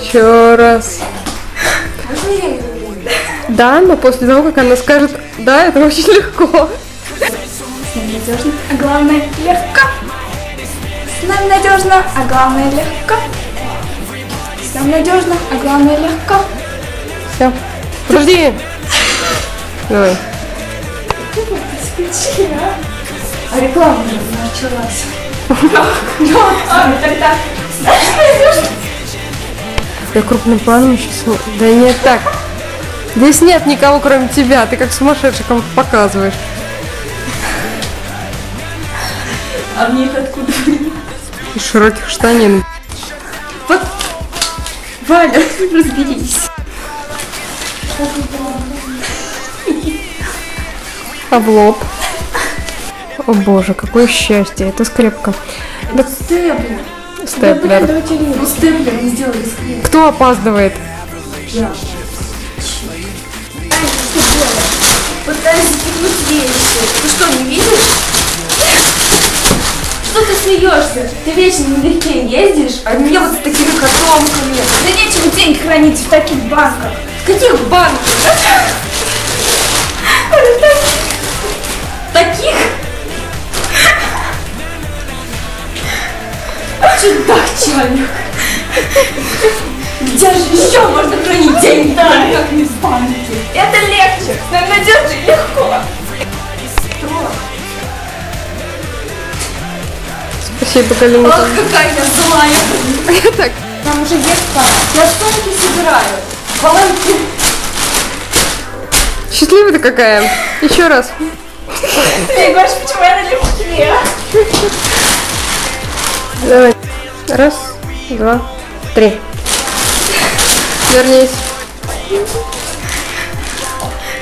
Еще раз. Да, но после того, как она скажет «да», это очень легко. С нами надежно, а главное легко. С нами надежно, а главное легко. С нами надежно, а главное легко. Все. Подожди. Давай. А реклама началась. Тогда. Я крупным планом сейчас... Да нет, так. Здесь нет никого, кроме тебя. Ты как сумасшедший кому-то показываешь. А мне их откуда? Из широких штанин. Вот, Валя, разберись. А в лоб. О боже, какое счастье. Это скрепка. Да, Степлер. степлер. Ну, степлер не сделали скреп. Кто опаздывает? Я. Пытаюсь запихнуть вещи. Ты что, не видишь? Что ты смеешься? Ты вечно налегке ездишь, а мне вот с такими котомками. Да нечего деньги хранить в таких банках. В каких банках? Таких? Чудак, человек. Где же еще можно хранить деньги, как не в банке? Это легче, нам надежно и легко. Спасибо, Галина. Ох, какая я злая. Так. Нам уже есть пора. Я сумки собираю. Волонтер. Счастливая ты какая. Еще раз. Ты говоришь, почему я налегке? Давай. Раз, два, три. Вернись.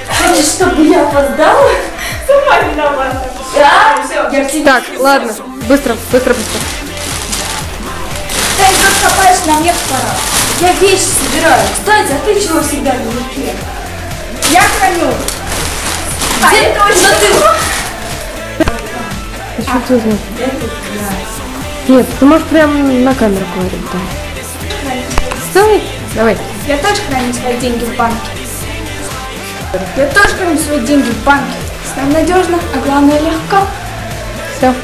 Хочешь, чтобы я опоздала? Сама виновата. Да? Все, я тебе Так, ладно. Быстро, быстро, быстро. Ты тут копаешь, на мне пора. Я вещи собираю. Кстати, а ты чего всегда налегке? Я храню. Где точно ты? Что ты знаешь? Нет, ты можешь прям на камеру говорить, да. Давай, давай. Я тоже храню свои деньги в банке. Я тоже храню свои деньги в банке. С нами надежно, а главное легко. Все.